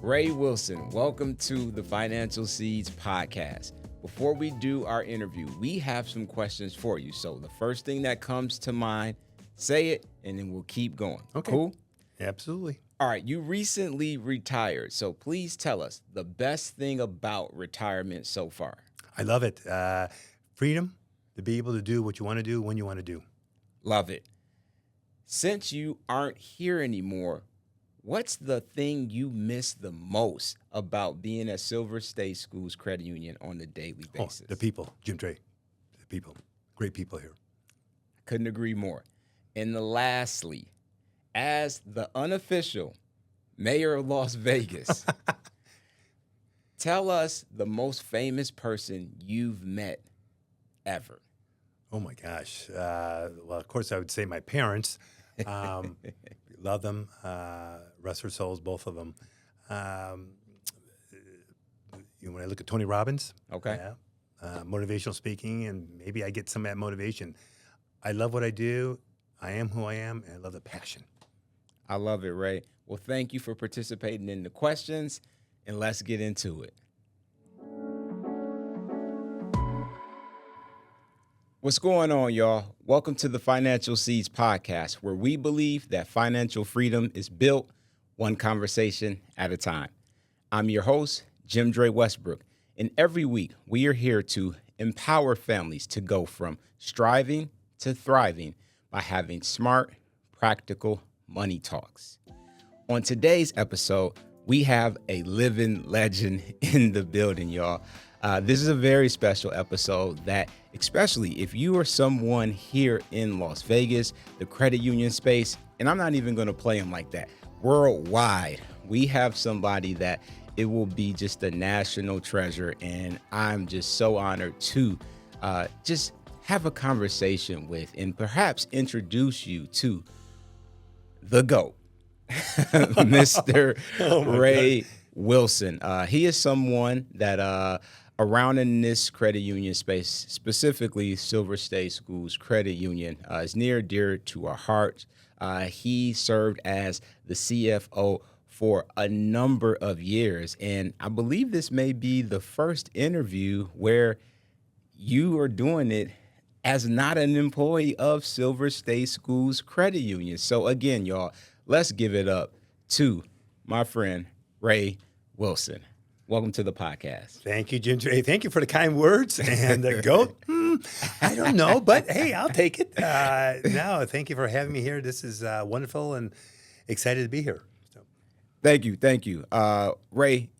Ray Wilson, welcome to the Financial Seeds podcast. Before we do our interview, we have some questions for you. So the first thing that comes to mind, say it, and then we'll keep going. Okay. Cool? Absolutely. All right, you recently retired, so please tell us the best thing about retirement so far. I love it. Freedom to be able to do what you want to do when you want to do. Love it. Since you aren't here anymore, what's the thing you miss the most about being at Silver State Schools Credit Union on a daily basis? The people, JimDre. The people. Great people here. Couldn't agree more. And lastly, as the unofficial mayor of Las Vegas, tell us the most famous person you've met ever. Oh, my gosh. Well, of course, I would say my parents. Love them. Rest their souls, both of them. When I look at Tony Robbins, Okay. Motivational speaking, and maybe I get some of that motivation. I love what I do. I am who I am, and I love the passion. I love it, Ray. Well, thank you for participating in the questions, and let's get into it. What's going on, y'all? Welcome to the Financial Seeds podcast, where we believe that financial freedom is built one conversation at a time. I'm your host, JimDre Westbrook, and every week we are here to empower families to go from striving to thriving by having smart, practical money talks. On today's episode, we have a living legend in the building, y'all. This is a very special episode that, especially if you are someone here in Las Vegas, the credit union space, and I'm not even going to play them like that, worldwide, we have somebody that it will be just a national treasure, and I'm just so honored to just have a conversation with and perhaps introduce you to the GOAT, Mr. Ray Wilson. He is someone that around in this credit union space, specifically Silver State Schools Credit Union, is near dear to our hearts. He served as the CFO for a number of years, and I believe this may be the first interview where you are doing it as not an employee of Silver State Schools Credit Union. So again, y'all, let's give it up to my friend, Ray Wilson. Welcome to the podcast. Thank you, JimDre. Thank you for the kind words. And the GOAT, I don't know, but hey, I'll take it. No, thank you for having me here. This is wonderful and excited to be here. So. Thank you. Ray,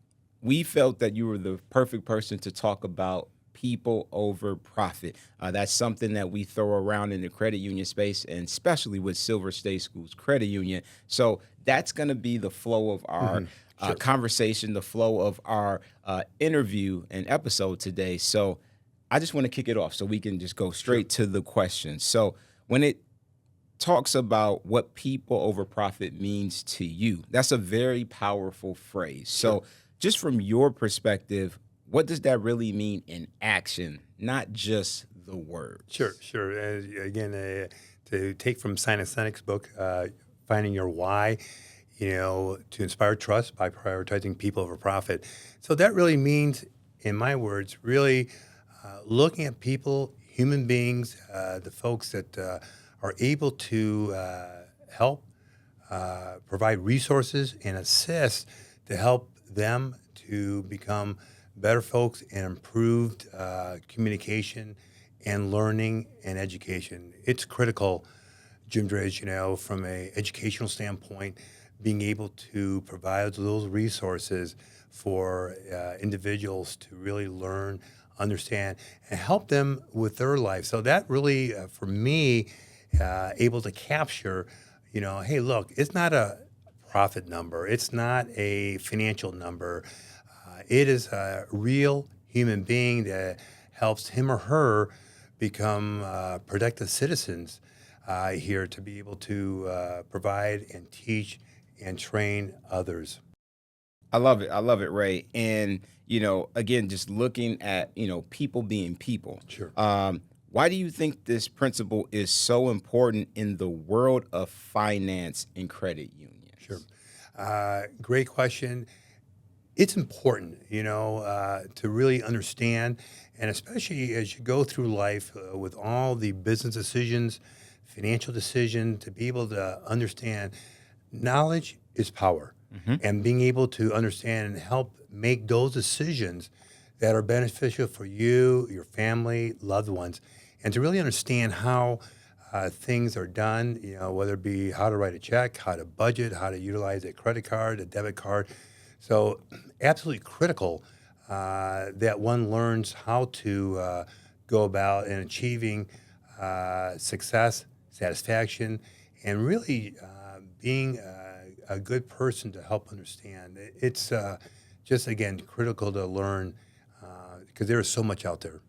we felt that you were the perfect person to talk about people over profit. That's something that we throw around in the credit union space, and especially with Silver State Schools Credit Union. So that's going to be the flow of our conversation, the flow of our interview and episode today. So I just want to kick it off so we can just go straight to the questions. So when it talks about what people over profit means to you, that's a very powerful phrase. So just from your perspective, what does that really mean in action, not just the words? Sure. Again, to take from Simon Sinek's book, Finding Your Why, to inspire trust by prioritizing people over profit. So that really means, in my words, really looking at people, human beings, the folks that are able to help, provide resources and assist to help them to become better folks and improved communication and learning and education. It's critical, JimDre, as you know, from an educational standpoint, being able to provide those resources for individuals to really learn, understand, and help them with their life. So that really, for me, able to capture, hey, look, it's not a profit number. It's not a financial number. It is a real human being that helps him or her become productive citizens here to be able to provide and teach and train others. I love it, Ray. And, again, just looking at, people being people. Sure. Why do you think this principle is so important in the world of finance and credit unions? Sure. Great question. it's important, to really understand, and especially as you go through life with all the business decisions, financial decisions, to be able to understand knowledge is power, and being able to understand and help make those decisions that are beneficial for you, your family, loved ones, and to really understand how things are done, whether it be how to write a check, how to budget, how to utilize a credit card, a debit card. So, absolutely critical that one learns how to go about in achieving success, satisfaction, and really being a good person to help understand. It's just, again, critical to learn because there is so much out there.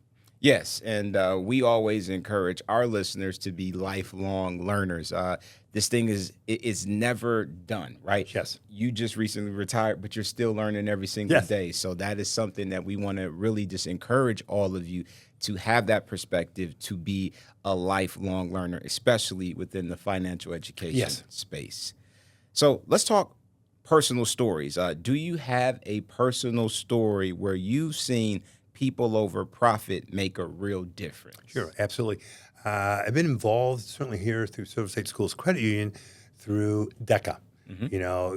Yes, and we always encourage our listeners to be lifelong learners. This thing is never done, right? Yes. You just recently retired, but you're still learning every single Yes. day. So that is something that we want to really just encourage all of you to have that perspective, to be a lifelong learner, especially within the financial education Yes. space. So let's talk personal stories. Do you have a personal story where you've seen people over profit make a real difference? Sure, absolutely. I've been involved certainly here through Silver State Schools Credit Union through DECA,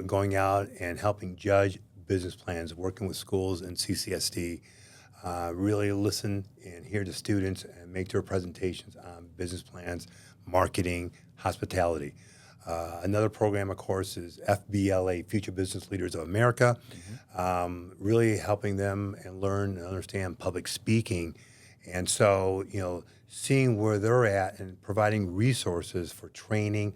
going out and helping judge business plans, working with schools and CCSD, really listen and hear the students and make their presentations on business plans, marketing, hospitality. Another program, of course, is FBLA, Future Business Leaders of America, really helping them and learn and understand public speaking. And so, seeing where they're at and providing resources for training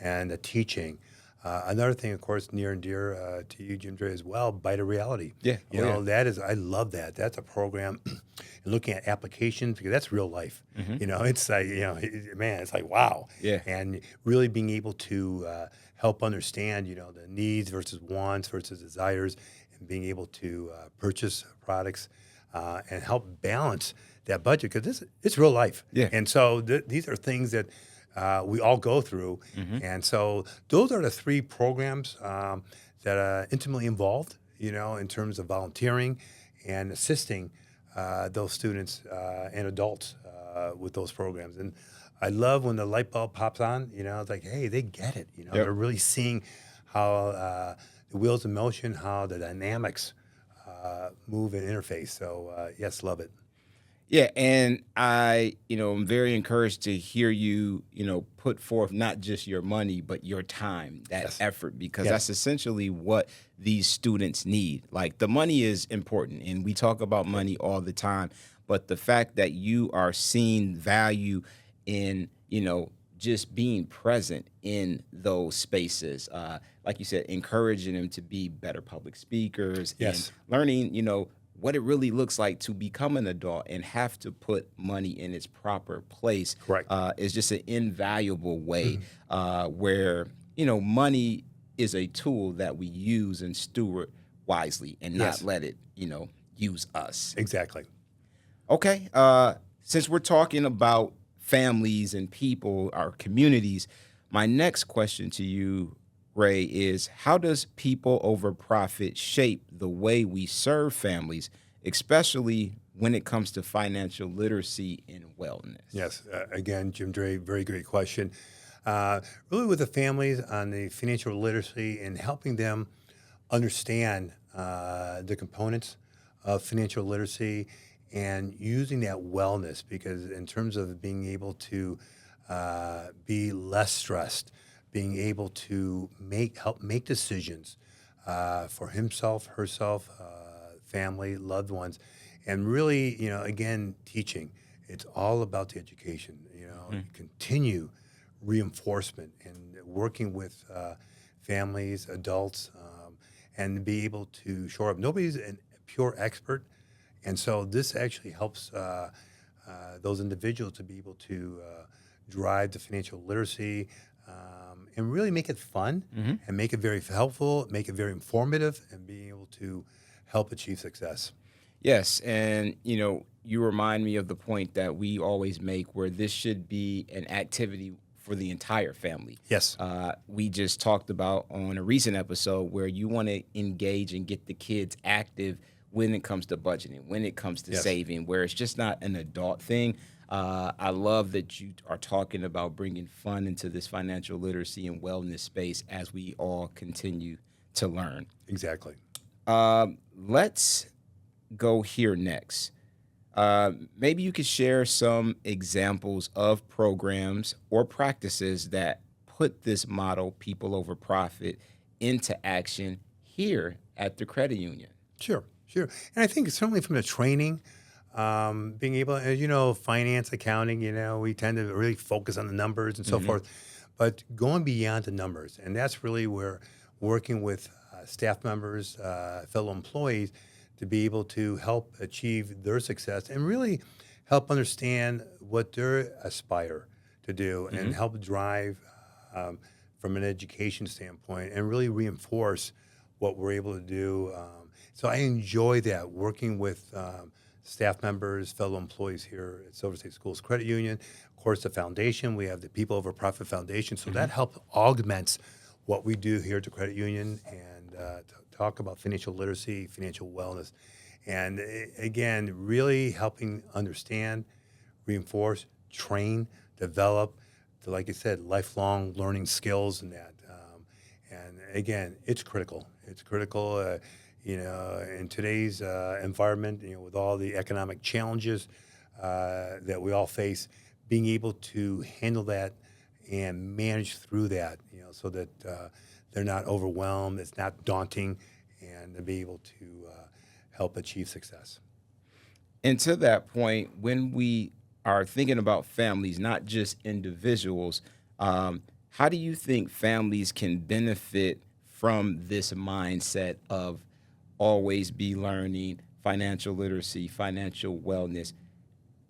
and teaching. Another thing, of course, near and dear to you, JimDre, as well, Bite of Reality. Yeah. That is, I love that. That's a program, and looking at applications, because that's real life. It's like, man, it's like, wow. Yeah. And really being able to help understand, the needs versus wants versus desires, and being able to purchase products and help balance that budget, because it's real life. Yeah. And so these are things that we all go through. And so those are the three programs that are intimately involved, in terms of volunteering and assisting those students and adults with those programs. And I love when the light bulb pops on, it's like, hey, they get it. They're really seeing how the wheels in motion, how the dynamics move and interface. So yes, love it. Yeah, and I'm very encouraged to hear you, put forth not just your money, but your time, that Yes. effort, because Yes. that's essentially what these students need. Like, the money is important, and we talk about money all the time, but the fact that you are seeing value in, just being present in those spaces, like you said, encouraging them to be better public speakers, Yes. and learning, what it really looks like to become an adult and have to put money in its proper place. Correct. Is just an invaluable way where, money is a tool that we use and steward wisely and not Yes. let it, use us. Exactly. Okay. Since we're talking about families and people, our communities, my next question to you, Ray, is how does people over profit shape the way we serve families, especially when it comes to financial literacy and wellness? Yes. Again, JimDre, very great question. Really with the families on the financial literacy and helping them understand the components of financial literacy and using that wellness, because in terms of being able to be less stressed, being able to help make decisions for himself, herself, family, loved ones, and really, again, teaching. It's all about the education, continue reinforcement and working with families, adults, and be able to shore up. Nobody's a pure expert, and so this actually helps those individuals to be able to drive the financial literacy and really make it fun and make it very helpful, make it very informative, and being able to help achieve success. Yes, and you remind me of the point that we always make, where this should be an activity for the entire family. Yes. We just talked about on a recent episode where you want to engage and get the kids active when it comes to budgeting, when it comes to Yes. saving, where it's just not an adult thing. I love that you are talking about bringing fun into this financial literacy and wellness space as we all continue to learn. Exactly. Let's go here next. Maybe you could share some examples of programs or practices that put this model, people over profit, into action here at the credit union. Sure. And I think certainly from the training, being able, as you know, finance, accounting, we tend to really focus on the numbers and so forth, but going beyond the numbers. And that's really where working with staff members, fellow employees, to be able to help achieve their success and really help understand what they aspire to do and help drive from an education standpoint and really reinforce what we're able to do. So I enjoy that, working with staff members, fellow employees here at Silver State Schools Credit Union. Of course, the foundation, we have the People Over Profit Foundation. So that helps augments what we do here at the credit union and to talk about financial literacy, financial wellness. And again, really helping understand, reinforce, train, develop, to, like I said, lifelong learning skills and that. And again, it's critical. It's critical. In today's environment, with all the economic challenges that we all face, being able to handle that and manage through that, so that they're not overwhelmed, it's not daunting, and to be able to help achieve success. And to that point, when we are thinking about families, not just individuals, how do you think families can benefit from this mindset of always be learning, financial literacy, financial wellness?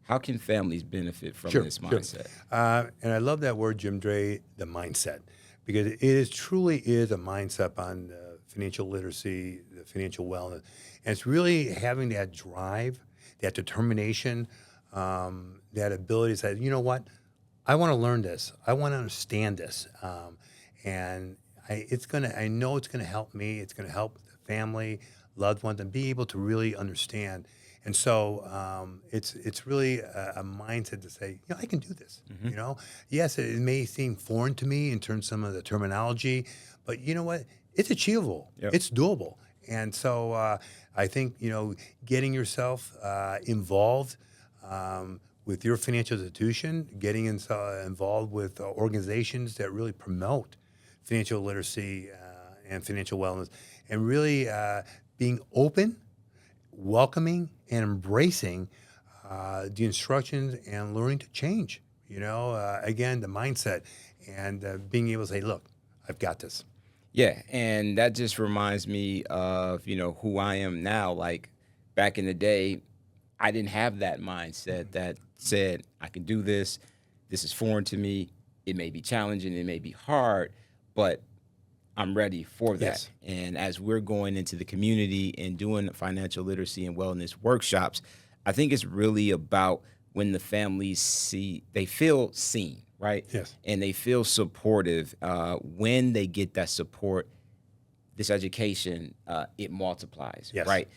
How can families benefit from this mindset? And I love that word, JimDre, the mindset, because it truly is a mindset on financial literacy, the financial wellness. And it's really having that drive, that determination, that ability to say, you know what, I want to learn this. I want to understand this. And I know it's going to help me. It's going to help the family, loved ones, and be able to really understand. And so it's really a mindset to say, I can do this. Yes, it may seem foreign to me in terms of some of the terminology, but you know what? It's achievable. Yep. It's doable. And so I think, getting yourself involved with your financial institution, getting involved with organizations that really promote financial literacy and financial wellness, and really being open, welcoming, and embracing the instructions and learning to change. Again, the mindset and being able to say, look, I've got this. Yeah, and that just reminds me of, who I am now. Like back in the day, I didn't have that mindset that said, I can do this. This is foreign to me. It may be challenging. It may be hard, but I'm ready for that. Yes. And as we're going into the community and doing financial literacy and wellness workshops, I think it's really about when the families they feel seen, right? Yes. And they feel supportive. When they get that support, this education, it multiplies, yes. right?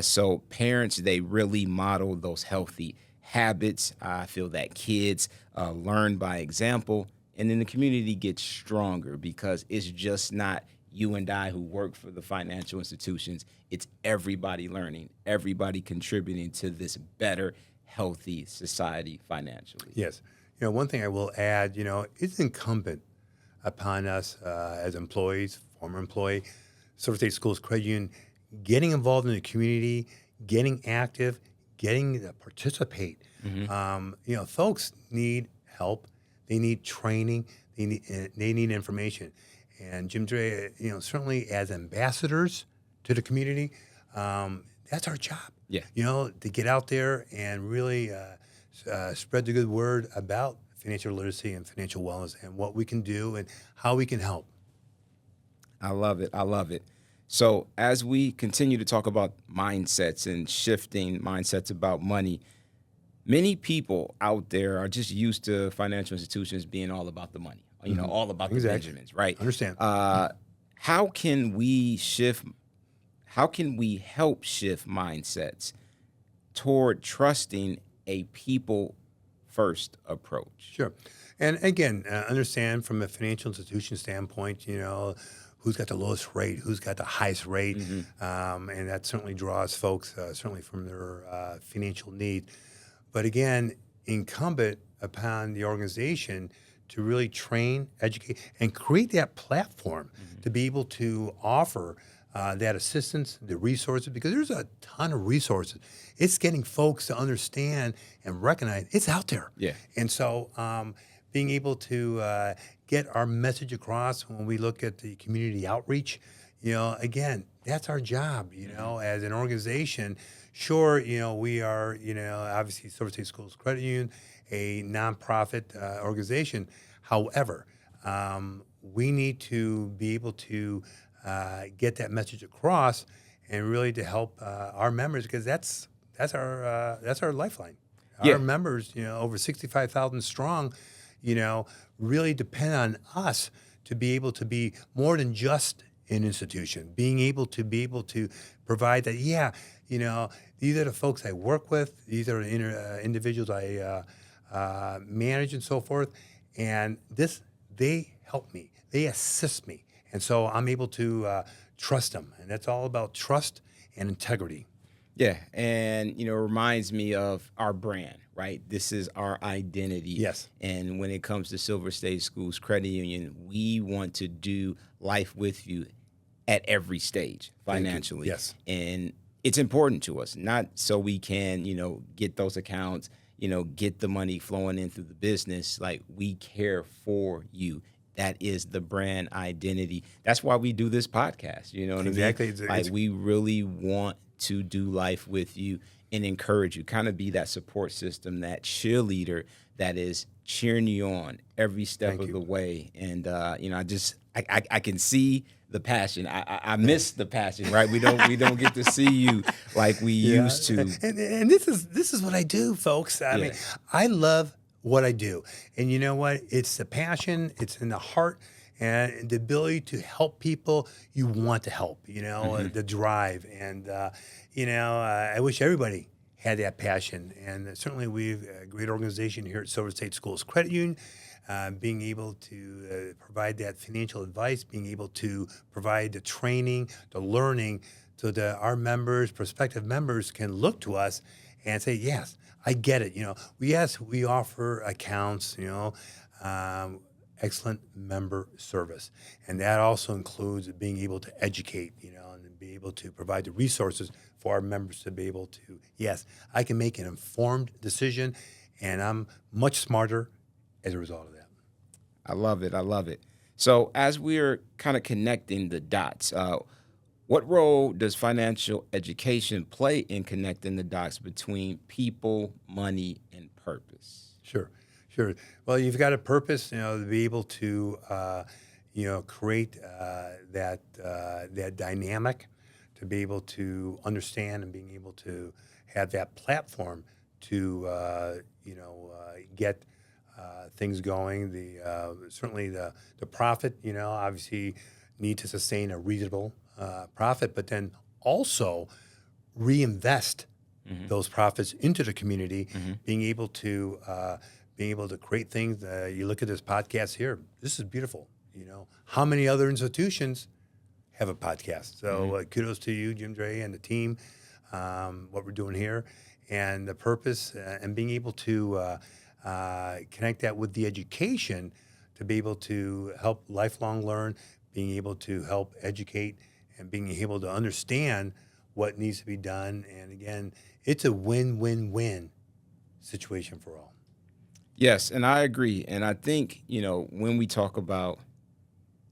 So parents, they really model those healthy habits. I feel that kids learn by example. And then the community gets stronger because it's just not you and I who work for the financial institutions. It's everybody learning, everybody contributing to this better, healthy society financially. Yes. One thing I will add, it's incumbent upon us as employees, former employee, Silver State Schools Credit Union, getting involved in the community, getting active, getting to participate. Folks need help. They need training. They need information. And JimDre, certainly as ambassadors to the community, that's our job. Yeah. To get out there and really spread the good word about financial literacy and financial wellness and what we can do and how we can help. I love it. So as we continue to talk about mindsets and shifting mindsets about money, Many people out there are just used to financial institutions being all about the money, all about the Exactly. Benjamins, right? Understand. How can we shift? How can we help shift mindsets toward trusting a people first approach? Sure. And again, understand from a financial institution standpoint, who's got the lowest rate, who's got the highest rate. And that certainly draws folks, certainly from their financial need. But again, incumbent upon the organization to really train, educate, and create that platform to be able to offer that assistance, the resources, because there's a ton of resources. It's getting folks to understand and recognize it's out there. Yeah. And so being able to get our message across when we look at the community outreach, again, that's our job, as an organization. Sure, we are, obviously Silver State Schools Credit Union, a nonprofit organization. However, we need to be able to get that message across and really to help our members, because that's our lifeline. Yeah. Our members, over 65,000 strong, really depend on us to be able to be more than just an institution, being able to provide that. Yeah, these are the folks I work with. These are the individuals I manage and so forth. And they help me. They assist me. And so I'm able to trust them. And that's all about trust and integrity. Yeah, and it reminds me of our brand, right? This is our identity. Yes. And when it comes to Silver State Schools Credit Union, we want to do life with you at every stage financially. Yes. And it's important to us, not so we can, get those accounts, get the money flowing in through the business. Like, we care for you. That is the brand identity. That's why we do this podcast. You know what Exactly. I mean? Like, we really want to do life with you and encourage you, kind of be that support system, that cheerleader that is cheering you on every step of the way. And, I can see the passion. I miss the passion, right? We don't get to see you like we used to. And this is what I do, folks. I mean, I love what I do. And you know what? It's the passion, it's in the heart, and the ability to help people you want to help, the drive. And, I wish everybody had that passion. And certainly we've a great organization here at Silver State Schools Credit Union, being able to provide that financial advice, being able to provide the training, the learning, so that our members, prospective members, can look to us and say, yes, I get it. We offer accounts, excellent member service. And that also includes being able to educate, and be able to provide the resources for our members to be able to, yes, I can make an informed decision, and I'm much smarter as a result of that. I love it. I love it. So as we're kind of connecting the dots, what role does financial education play in connecting the dots between people, money, and purpose? Sure. Well, you've got a purpose, to be able to, create that dynamic, to be able to understand and being able to have that platform to, get things going. Certainly the profit, obviously need to sustain a reasonable profit, but then also reinvest those profits into the community, being able to create things. You look at this podcast here. This is beautiful. How many other institutions have a podcast? So kudos to you, JimDre, and the team. What we're doing here, and the purpose, and being able to connect that with the education to be able to help lifelong learn, being able to help educate, and being able to understand what needs to be done. And again, it's a win-win-win situation for all. Yes, and I agree. And I think, when we talk about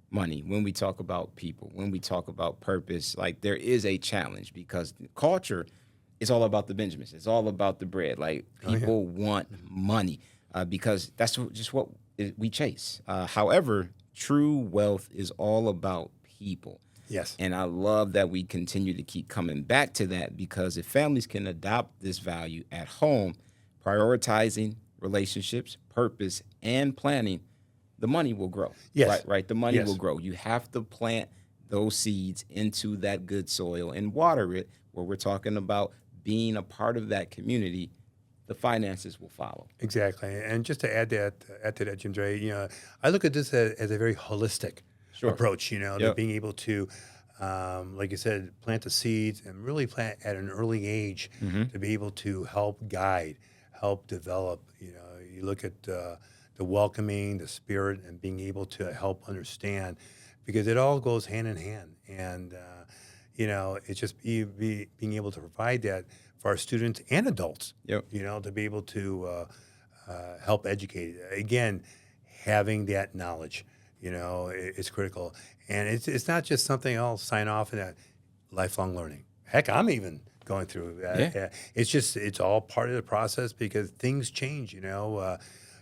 money, when we talk about people, when we talk about purpose, like, there is a challenge, because culture is all about the Benjamins. It's all about the bread. Like, people want money because that's just what we chase. However, true wealth is all about people. Yes. And I love that we continue to keep coming back to that, because if families can adopt this value at home, prioritizing relationships, purpose, and planning, the money will grow. Yes. Right. The money Yes. will grow. You have to plant those seeds into that good soil and water it, where we're talking about being a part of that community. The finances will follow. Exactly. And just to add to that, JimDre, I look at this as a very holistic approach, that being able to, like you said, plant the seeds and really plant at an early age to be able to help guide, help develop. You look at the welcoming, the spirit, and being able to help understand, because it all goes hand in hand. And, it's just being able to provide that for our students and adults, to be able to help educate. Again, having that knowledge, is critical. And it's not just something I'll sign off in that lifelong learning. Heck, I'm even going through that. It's all part of the process, because things change,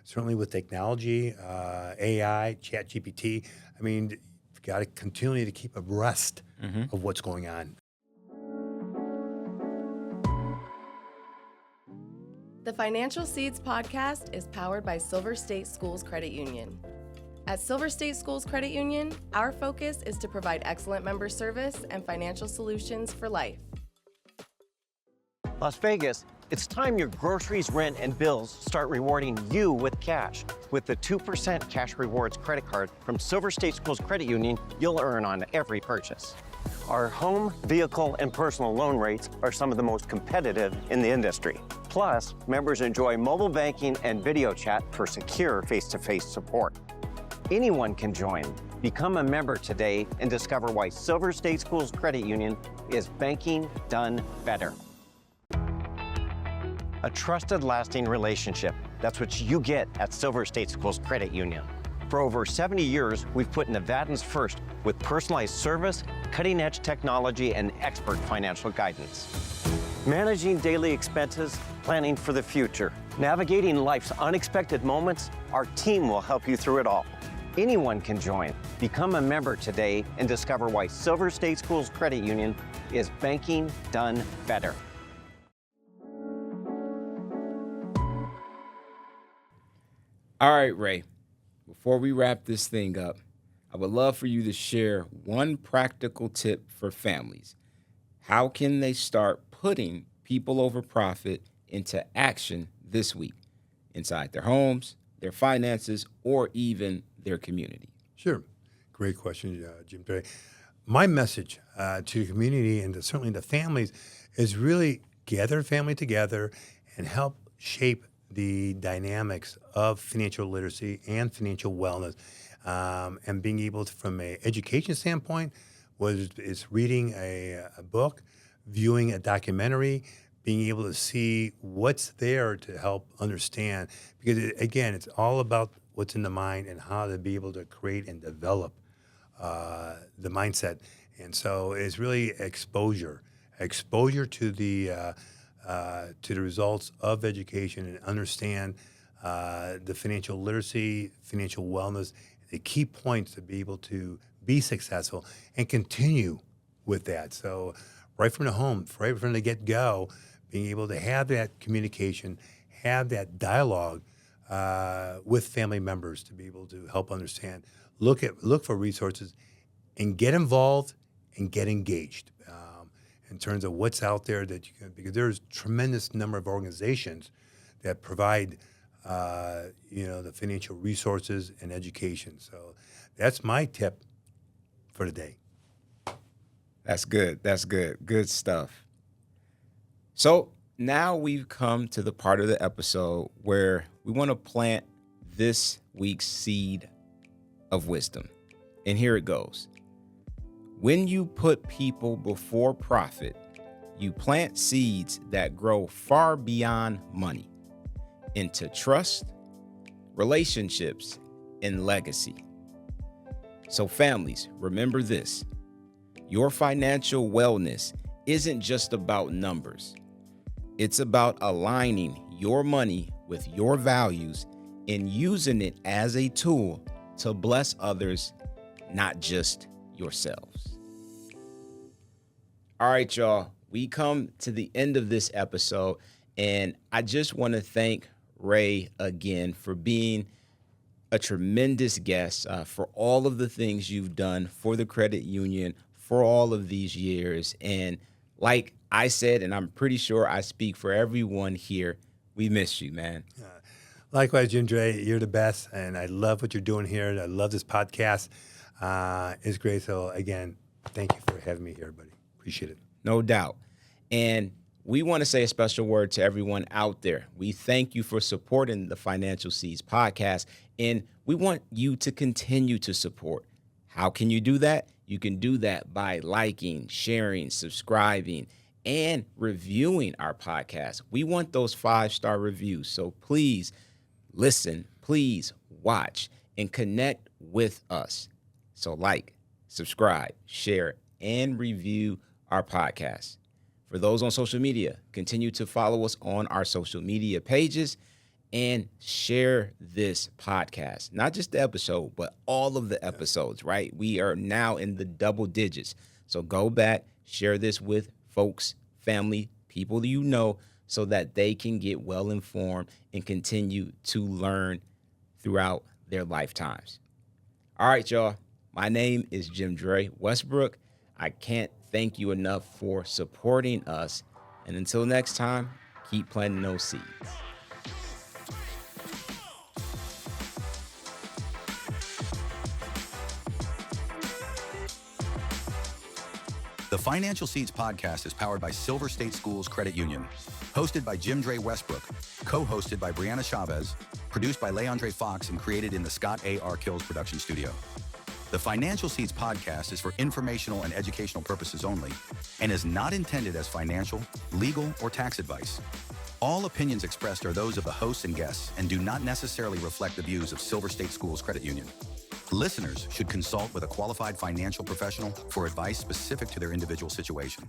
certainly with technology, AI, ChatGPT. I mean, you've got to continue to keep abreast of what's going on. The Financial Seeds podcast is powered by Silver State Schools Credit Union. At Silver State Schools Credit Union, our focus is to provide excellent member service and financial solutions for life. Las Vegas, it's time your groceries, rent, and bills start rewarding you with cash. With the 2% Cash Rewards credit card from Silver State Schools Credit Union, you'll earn on every purchase. Our home, vehicle, and personal loan rates are some of the most competitive in the industry. Plus, members enjoy mobile banking and video chat for secure face-to-face support. Anyone can join. Become a member today and discover why Silver State Schools Credit Union is banking done better. A trusted, lasting relationship. That's what you get at Silver State Schools Credit Union. For over 70 years, we've put Nevadans first with personalized service, cutting-edge technology, and expert financial guidance. Managing daily expenses, planning for the future, navigating life's unexpected moments, our team will help you through it all. Anyone can join. Become a member today and discover why Silver State Schools Credit Union is banking done better. All right, Ray, before we wrap this thing up, I would love for you to share one practical tip for families. How can they start putting people over profit into action this week inside their homes, their finances, or even their community? Sure. Great question, JimDre. My message to the community and certainly the families is really gather family together and help shape the dynamics of financial literacy and financial wellness, and being able to, from an education standpoint, whether it's reading a book, viewing a documentary, being able to see what's there to help understand. Because, again, it's all about what's in the mind and how to be able to create and develop the mindset. And so it's really exposure to the results of education, and understand the financial literacy, financial wellness, the key points to be able to be successful and continue with that. So right from the home, right from the get-go, being able to have that communication, have that dialogue with family members to be able to help understand, look for resources, and get involved and get engaged in terms of what's out there that you can, because there's tremendous number of organizations that provide the financial resources and education. So that's my tip for today. That's good. That's good. Good stuff. So now we've come to the part of the episode where we want to plant this week's seed of wisdom. And here it goes. When you put people before profit, you plant seeds that grow far beyond money into trust, relationships, and legacy. So families, remember this. Your financial wellness isn't just about numbers. It's about aligning your money with your values and using it as a tool to bless others, not just yourselves. All right, y'all, we come to the end of this episode, And I just want to thank Ray again for being a tremendous guest, for all of the things you've done for the credit union for all of these years. And like I said, and I'm pretty sure I speak for everyone here, we miss you, man. Likewise, JimDre, you're the best, and I love what you're doing here. I love this podcast. It's great. So again, thank you for having me here, buddy. Appreciate it. No doubt. And we want to say a special word to everyone out there. We thank you for supporting the Financial Seeds podcast, and we want you to continue to support. How can you do that? You can do that by liking, sharing, subscribing, and reviewing our podcast. We want those 5-star reviews. So please listen, please watch, and connect with us. So like, subscribe, share, and review our podcast. For those on social media, continue to follow us on our social media pages and share this podcast. Not just the episode, but all of the episodes, right? We are now in the double digits. So go back, share this with folks, family, people you know, so that they can get well informed and continue to learn throughout their lifetimes. All right, y'all. My name is JimDre Westbrook. I can't thank you enough for supporting us. And until next time, keep planting those seeds. The Financial Seeds podcast is powered by Silver State Schools Credit Union. Hosted by JimDre Westbrook, co-hosted by Brianna Chavez, produced by Leandre Fox, and created in the Scott A.R. Kills production studio. The Financial Seeds podcast is for informational and educational purposes only and is not intended as financial, legal, or tax advice. All opinions expressed are those of the hosts and guests and do not necessarily reflect the views of Silver State Schools Credit Union. Listeners should consult with a qualified financial professional for advice specific to their individual situation.